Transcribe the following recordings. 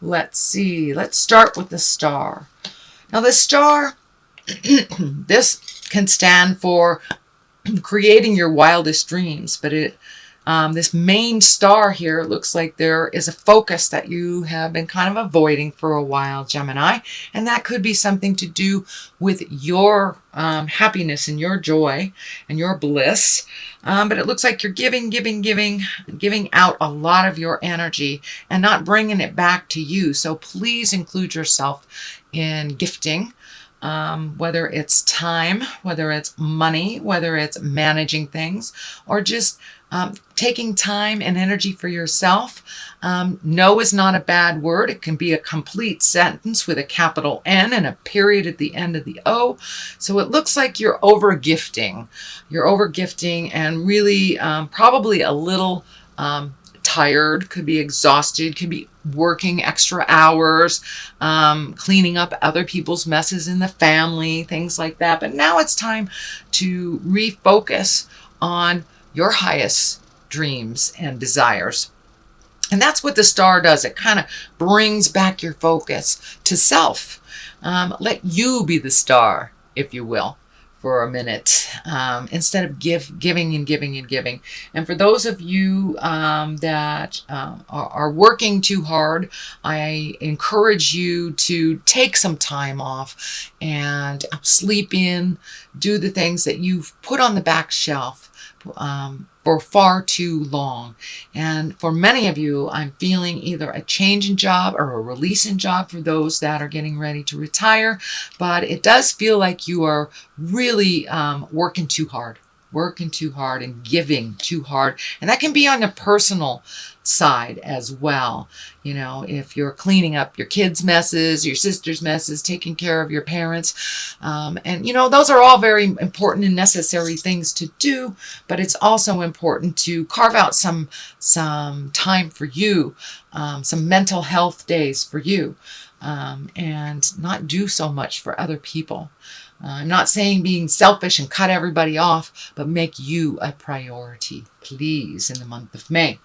Let's see. Let's start with the star. Now, the star, this can stand for creating your wildest dreams, but this main star here, it looks like there is a focus that you have been kind of avoiding for a while, Gemini, and that could be something to do with your happiness and your joy and your bliss. But it looks like you're giving out a lot of your energy and not bringing it back to you. So please include yourself in gifting. Whether it's time, whether it's money, whether it's managing things, or just taking time and energy for yourself. No is not a bad word. It can be a complete sentence with a capital N and a period at the end of the O. So it looks like you're over gifting. You're over gifting and really probably a little tired, could be exhausted, could be working extra hours, cleaning up other people's messes in the family, things like that. But now it's time to refocus on your highest dreams and desires. And that's what the star does. It kind of brings back your focus to self. Let you be the star, if you will, for a minute, instead of giving and giving and giving. And for those of you that are working too hard, I encourage you to take some time off and sleep in, do the things that you've put on the back shelf for far too long. And for many of you, I'm feeling either a change in job or a release in job for those that are getting ready to retire. But it does feel like you are really working too hard and giving too hard. And that can be on a personal side as well. You know, if you're cleaning up your kids' messes, your sister's messes, taking care of your parents. And, you know, those are all very important and necessary things to do. But it's also important to carve out some time for you, some mental health days for you, and not do so much for other people. I'm not saying being selfish and cut everybody off, but make you a priority, please, in the month of May.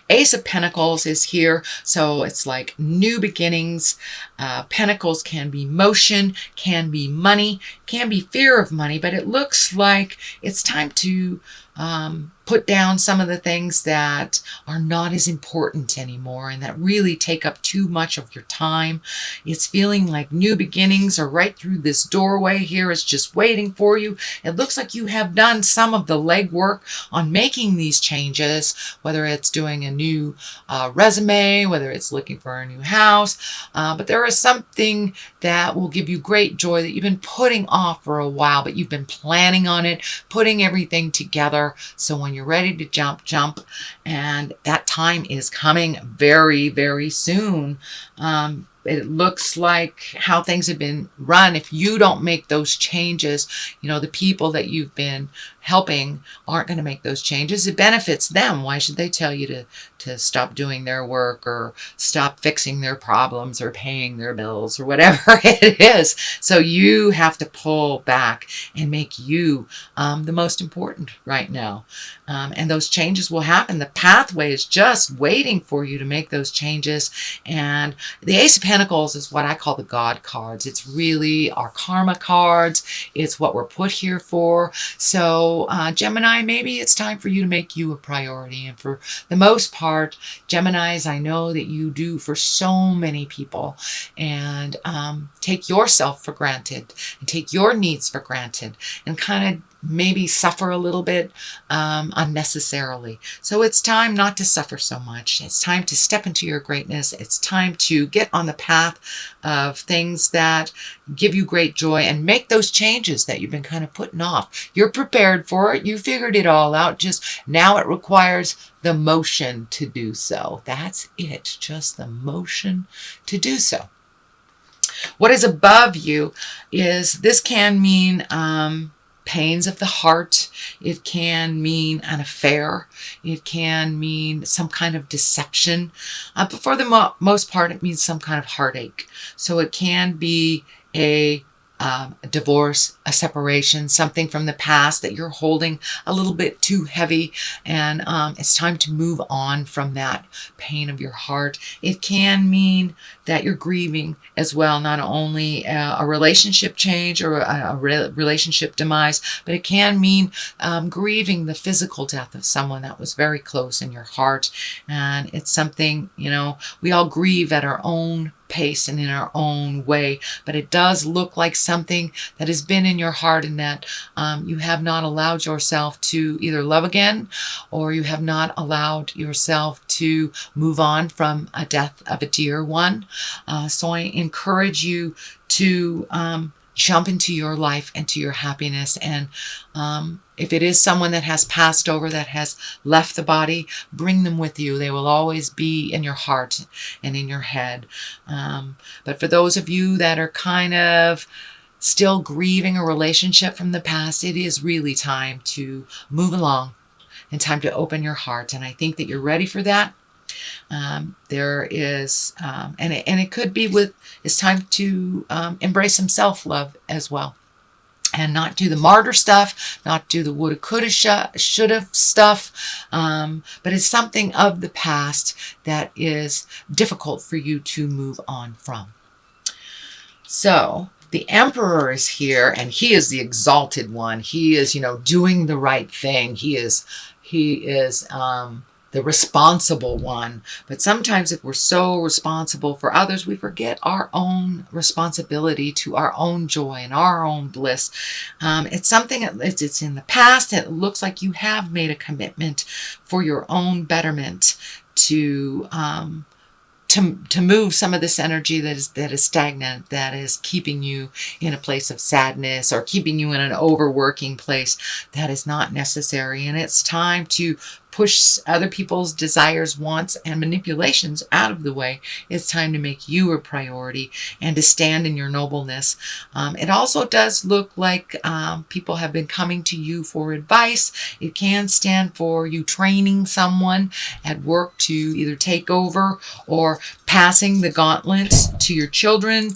Ace of Pentacles is here, so it's like new beginnings. Pentacles can be motion, can be money, can be fear of money, but it looks like it's time to put down some of the things that are not as important anymore and that really take up too much of your time. It's feeling like new beginnings are right through this doorway here. It's just waiting for you. It looks like you have done some of the legwork on making these changes, whether it's doing a new resume, whether it's looking for a new house. But there is something that will give you great joy that you've been putting off for a while, but you've been planning on it, putting everything together. So when you're ready to jump, and that time is coming very, very soon. It looks like how things have been run. If you don't make those changes, you know, the people that you've been helping aren't going to make those changes. It benefits them. Why should they tell you to stop doing their work or stop fixing their problems or paying their bills or whatever it is? So you have to pull back and make you the most important right now. And those changes will happen. The pathway is just waiting for you to make those changes. And the Ace of Pentacles is what I call the God cards. It's really our karma cards. It's what we're put here for. So Gemini, maybe it's time for you to make you a priority. And for the most part, Geminis, I know that you do for so many people. And take yourself for granted and take your needs for granted and kind of maybe suffer a little bit unnecessarily. So it's time not to suffer so much. It's time to step into your greatness. It's time to get on the path of things that give you great joy and make those changes that you've been kind of putting off. You're prepared for it. You figured it all out. Just now it requires the motion to do so. That's it. Just the motion to do so. What is above you is this can mean pains of the heart. It can mean an affair. It can mean some kind of deception. But for the most part, it means some kind of heartache. So it can be a a divorce, a separation, something from the past that you're holding a little bit too heavy, and it's time to move on from that pain of your heart. It can mean that you're grieving as well, not only a relationship change or a relationship demise, but it can mean grieving the physical death of someone that was very close in your heart. And it's something, we all grieve at our own pace and in our own way, but it does look like something that has been in your heart, and that you have not allowed yourself to either love again, or you have not allowed yourself to move on from a death of a dear one. So I encourage you to jump into your life and to your happiness. And if it is someone that has passed over, that has left the body, bring them with you. They will always be in your heart and in your head. But for those of you that are kind of still grieving a relationship from the past, it is really time to move along and time to open your heart. And I think that you're ready for that. There is, and it could be it's time to embrace some self-love as well, and not do the martyr stuff, not do the woulda, coulda, shoulda stuff, but it's something of the past that is difficult for you to move on from. So the Emperor is here, and he is the exalted one. He is, doing the right thing. He is the responsible one. But sometimes if we're so responsible for others, we forget our own responsibility to our own joy and our own bliss. It's something, it's in the past, and it looks like you have made a commitment for your own betterment to move some of this energy that is stagnant, that is keeping you in a place of sadness, or keeping you in an overworking place that is not necessary. And it's time to push other people's desires, wants, and manipulations out of the way. It's time to make you a priority and to stand in your nobleness. It also does look like people have been coming to you for advice. It can stand for you training someone at work to either take over, or passing the gauntlet to your children,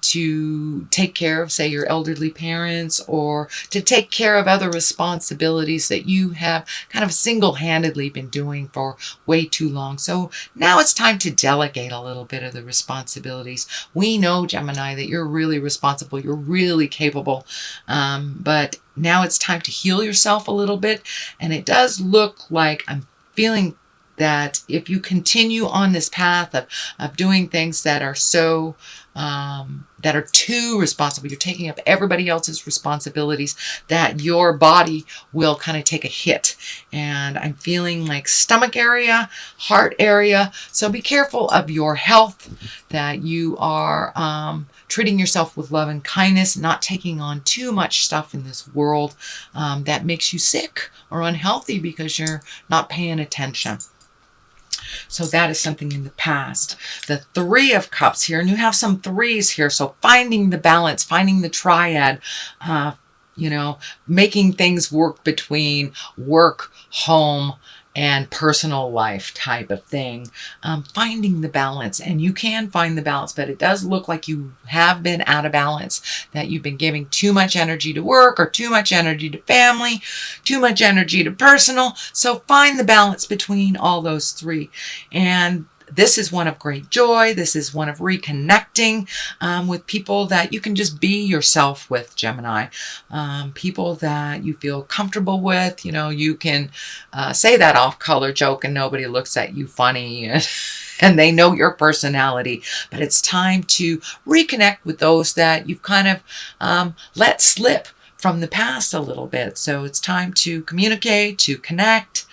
to take care of, say, your elderly parents, or to take care of other responsibilities that you have kind of single-handedly been doing for way too long. So now it's time to delegate a little bit of the responsibilities. We know, Gemini, that you're really responsible, you're really capable, but now it's time to heal yourself a little bit. And it does look like I'm feeling that if you continue on this path of doing things that are so that are too responsible, you're taking up everybody else's responsibilities, that your body will kind of take a hit. And I'm feeling like stomach area, heart area. So be careful of your health, that you are treating yourself with love and kindness, not taking on too much stuff in this world that makes you sick or unhealthy because you're not paying attention. So that is something in the past. The Three of Cups here, and you have some threes here. So finding the balance, finding the triad, making things work between work, home, and personal life type of thing. Finding the balance, and you can find the balance, but it does look like you have been out of balance, that you've been giving too much energy to work, or too much energy to family, too much energy to personal. So find the balance between all those three. And this is one of great joy. This is one of reconnecting with people that you can just be yourself with, Gemini. People that you feel comfortable with. You can say that off-color joke and nobody looks at you funny. And they know your personality. But it's time to reconnect with those that you've kind of let slip from the past a little bit. So it's time to communicate, to connect,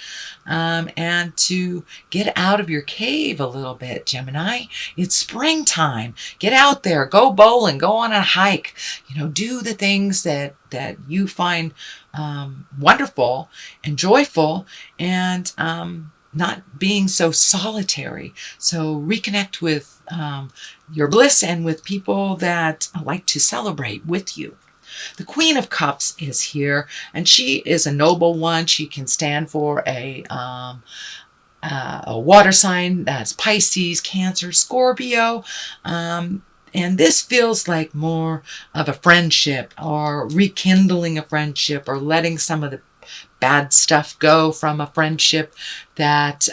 and to get out of your cave a little bit, Gemini. It's springtime. Get out there, go bowling, go on a hike, do the things that you find wonderful and joyful, and not being so solitary. So reconnect with your bliss and with people that like to celebrate with you. The Queen of Cups is here, and she is a noble one. She can stand for a water sign. That's Pisces, Cancer, Scorpio. And this feels like more of a friendship, or rekindling a friendship, or letting some of the bad stuff go from a friendship that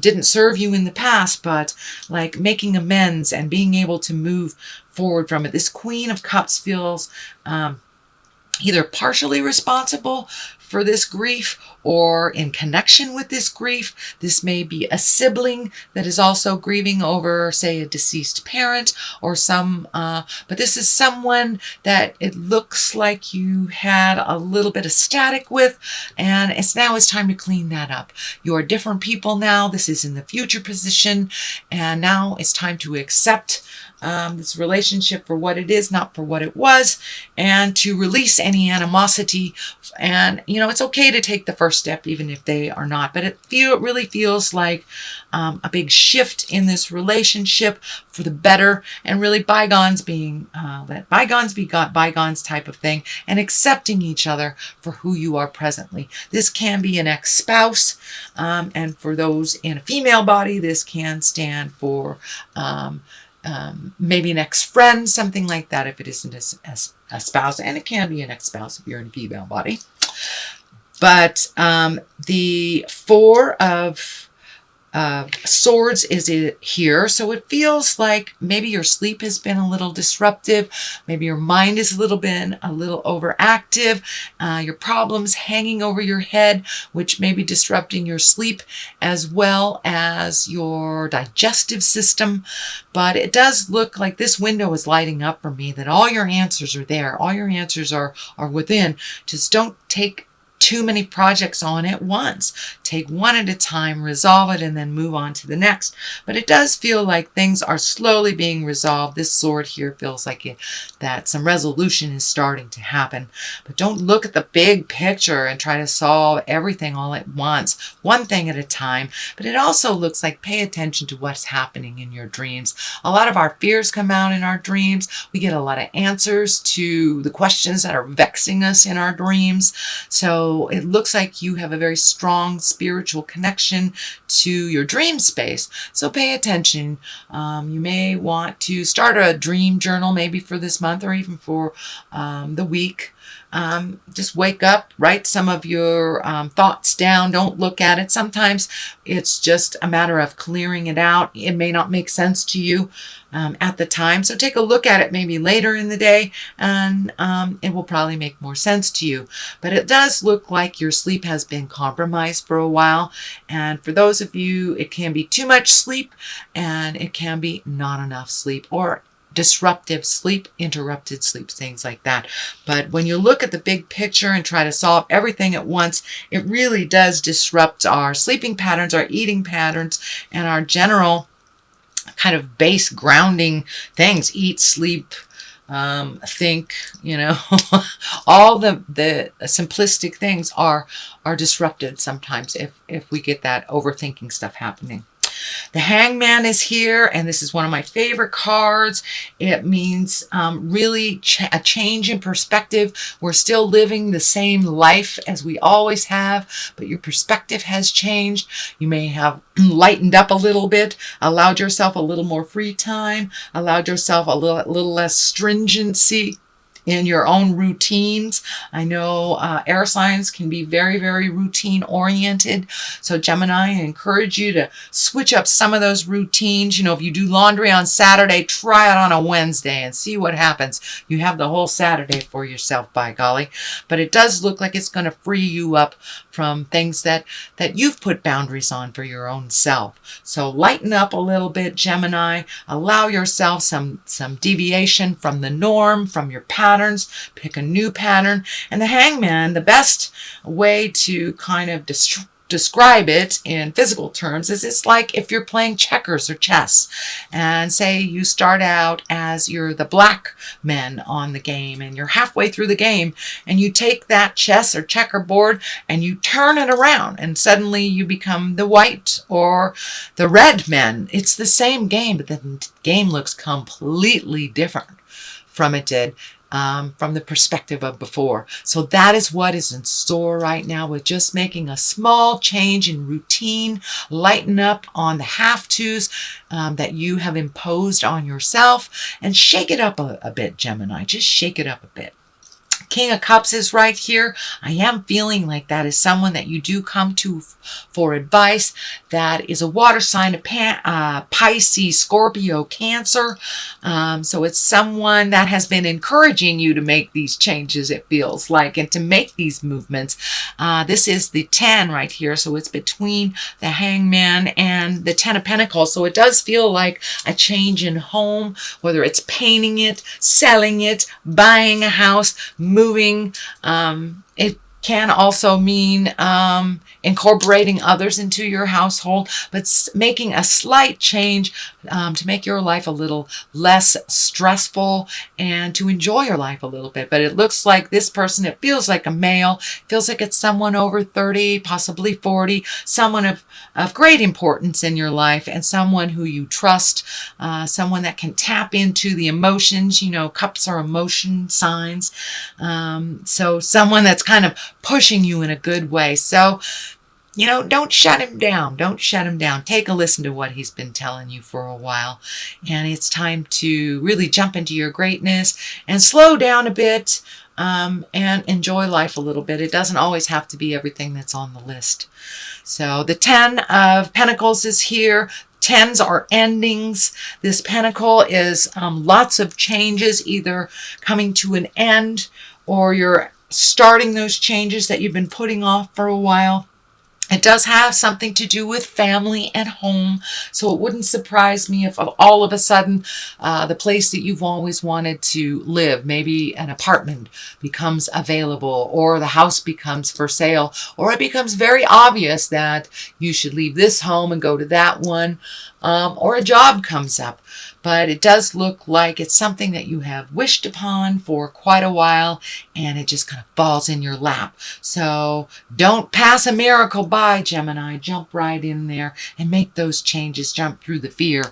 didn't serve you in the past, but like making amends and being able to move forward from it. This Queen of Cups feels either partially responsible for this grief or in connection with this grief. This may be a sibling that is also grieving over, say, a deceased parent, or but this is someone that it looks like you had a little bit of static with, and it's time to clean that up. You are different people now. This is in the future position, and now it's time to accept this relationship for what it is, not for what it was, and to release any animosity. And, it's okay to take the first step, even if they are not. But it really feels like a big shift in this relationship for the better, and really bygones being, let bygones be bygones type of thing, and accepting each other for who you are presently. This can be an ex-spouse, and for those in a female body, this can stand for maybe an ex-friend, something like that, if it isn't a spouse. And it can be an ex-spouse if you're in a female body. But the Four of Swords is here. So it feels like maybe your sleep has been a little disruptive. Maybe your mind is a little overactive. Your problems hanging over your head, which may be disrupting your sleep as well as your digestive system. But it does look like this window is lighting up for me, that all your answers are there. All your answers are within. Just don't take too many projects on at once. Take one at a time, resolve it, and then move on to the next. But it does feel like things are slowly being resolved. This sword here feels like that some resolution is starting to happen. But don't look at the big picture and try to solve everything all at once. One thing at a time. But it also looks like pay attention to what's happening in your dreams. A lot of our fears come out in our dreams. We get a lot of answers to the questions that are vexing us in our dreams. So it looks like you have a very strong spiritual connection to your dream space. So pay attention. You may want to start a dream journal maybe for this month, or even for the week. Just wake up, write some of your thoughts down. Don't look at it. Sometimes it's just a matter of clearing it out. It may not make sense to you at the time. So take a look at it maybe later in the day, and it will probably make more sense to you. But it does look like your sleep has been compromised for a while. And for those of you, it can be too much sleep, and it can be not enough sleep, or disruptive sleep, interrupted sleep, things like that. But when you look at the big picture and try to solve everything at once, it really does disrupt our sleeping patterns, our eating patterns, and our general kind of base grounding things. Eat, sleep, think, all the simplistic things are disrupted sometimes if we get that overthinking stuff happening. The Hangman is here, and this is one of my favorite cards. It means really a change in perspective. We're still living the same life as we always have, but your perspective has changed. You may have lightened up a little bit, allowed yourself a little more free time, allowed yourself a little less stringency in your own routines. I know air signs can be very, very routine oriented. So Gemini, I encourage you to switch up some of those routines. If you do laundry on Saturday, try it on a Wednesday and see what happens. You have the whole Saturday for yourself, by golly. But it does look like it's going to free you up from things that you've put boundaries on for your own self. So lighten up a little bit, Gemini. Allow yourself some deviation from the norm, from your patterns. Pick a new pattern. And the Hangman, the best way to kind of describe it in physical terms is it's like if you're playing checkers or chess, and say you start out as you're the black man on the game, and you're halfway through the game, and you take that chess or checkerboard and you turn it around, and suddenly you become the white or the red man. It's the same game, but the game looks completely different from it did. from the perspective of before. So that is what is in store right now, with just making a small change in routine, lighten up on the have-tos that you have imposed on yourself, and shake it up a bit, Gemini. Just shake it up a bit. King of Cups is right here. I am feeling like that is someone that you do come to for advice. That is a water sign, Pisces, Scorpio, Cancer. So it's someone that has been encouraging you to make these changes, it feels like, and to make these movements. This is the 10 right here. So it's between the Hangman and the 10 of Pentacles. So it does feel like a change in home, whether it's painting it, selling it, buying a house, moving. It can also mean incorporating others into your household, but making a slight change to make your life a little less stressful and to enjoy your life a little bit. But it looks like this person, it feels like a male, feels like it's someone over 30, possibly 40, someone of great importance in your life, and someone who you trust, someone that can tap into the emotions. You know, cups are emotion signs. So someone that's kind of pushing you in a good way. So, you know, don't shut him down. Don't shut him down. Take a listen to what he's been telling you for a while. And it's time to really jump into your greatness and slow down a bit and enjoy life a little bit. It doesn't always have to be everything that's on the list. So the 10 of Pentacles is here. 10s are endings. This pentacle is lots of changes, either coming to an end or you're starting those changes that you've been putting off for a while. It does have something to do with family and home, so it wouldn't surprise me if all of a sudden the place that you've always wanted to live, maybe an apartment, becomes available, or the house becomes for sale, or it becomes very obvious that you should leave this home and go to that one, or a job comes up. But it does look like it's something that you have wished upon for quite a while, and it just kind of falls in your lap. So don't pass a miracle by, Gemini. Jump right in there and make those changes. Jump through the fear.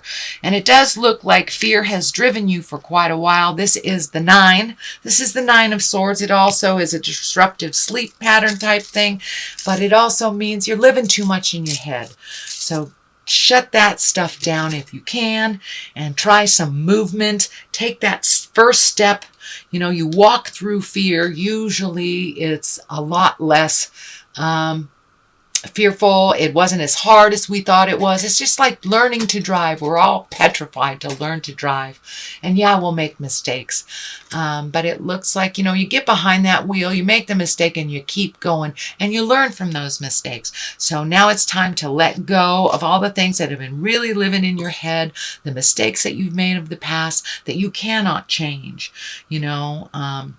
And it does look like fear has driven you for quite a while. This is the 9. This is the 9 of Swords. It also is a disruptive sleep pattern type thing, but it also means you're living too much in your head. So shut that stuff down if you can and try some movement. Take that first step. You know, you walk through fear. Usually it's a lot less fearful. It wasn't as hard as we thought it was. It's just like learning to drive. We're all petrified to learn to drive. And yeah, we'll make mistakes. But it looks like, you know, you get behind that wheel, you make the mistake, and you keep going, and you learn from those mistakes. So now it's time to let go of all the things that have been really living in your head, the mistakes that you've made of the past that you cannot change. You know,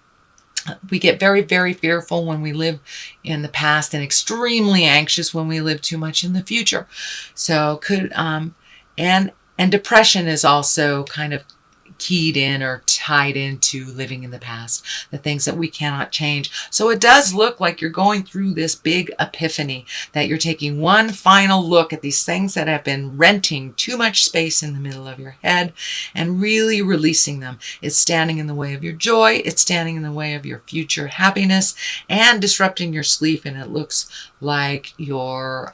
we get very, very fearful when we live in the past, and extremely anxious when we live too much in the future. So and depression is also kind of keyed in or tied into living in the past, the things that we cannot change. So it does look like you're going through this big epiphany, that you're taking one final look at these things that have been renting too much space in the middle of your head and really releasing them. It's standing in the way of your joy. It's standing in the way of your future happiness and disrupting your sleep. And it looks like your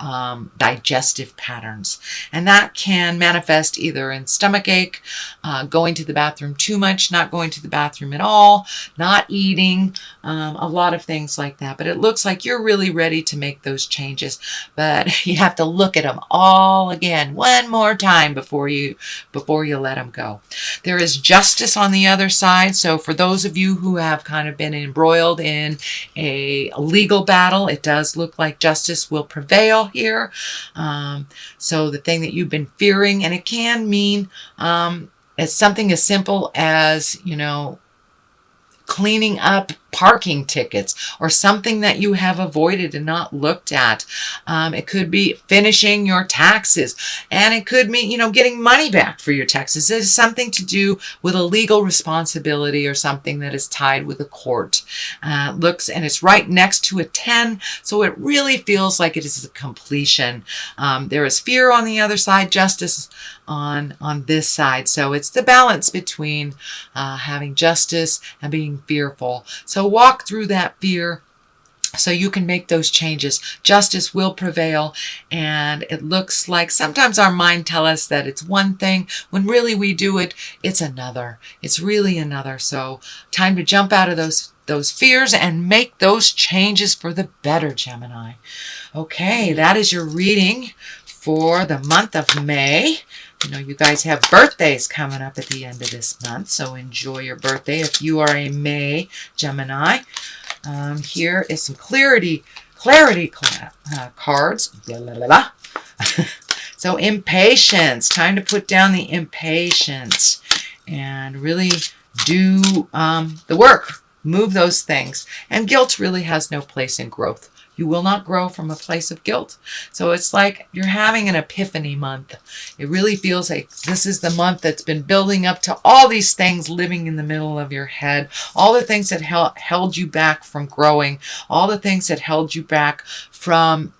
digestive patterns. And that can manifest either in stomach ache, going to the bathroom too much, not going to the bathroom at all, not eating, a lot of things like that. But it looks like you're really ready to make those changes. But you have to look at them all again one more time before you let them go. There is justice on the other side. So for those of you who have kind of been embroiled in a legal battle, it does look like justice will prevail here. So the thing that you've been fearing, and it can mean it's something as simple as, you know, cleaning up parking tickets or something that you have avoided and not looked at. It could be finishing your taxes, and it could mean, getting money back for your taxes. It is something to do with a legal responsibility or something that is tied with a court. Looks, and it's right next to a 10, so it really feels like it is a completion. There is fear on the other side, justice on this side. So it's the balance between having justice and being fearful. So walk through that fear so you can make those changes. Justice will prevail, and it looks like sometimes our mind tells us that it's one thing when really we do it, it's another. It's really another. So time to jump out of those fears and make those changes for the better, Gemini. Okay, that is your reading for the month of May. You guys have birthdays coming up at the end of this month, so enjoy your birthday if you are a May Gemini. Here is some clarity cards. Blah, blah, blah, blah. So impatience. Time to put down the impatience and really do the work. Move those things. And guilt really has no place in growth. You will not grow from a place of guilt. So it's like you're having an epiphany month. It really feels like this is the month that's been building up to all these things living in the middle of your head. All the things that held you back from growing. All the things that held you back from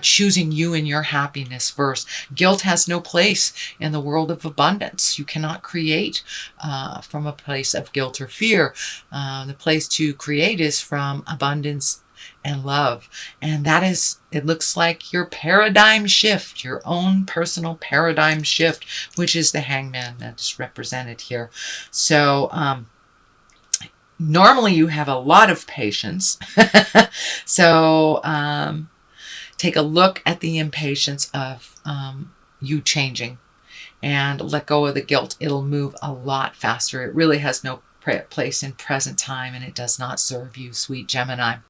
choosing you and your happiness first. Guilt has no place in the world of abundance. You cannot create from a place of guilt or fear. The place to create is from abundance and love. And that is, it looks like your paradigm shift, your own personal paradigm shift, which is the Hangman that is represented here. So normally you have a lot of patience. So take a look at the impatience of you changing and let go of the guilt. It'll move a lot faster. It really has no place in present time, and it does not serve you, sweet Gemini.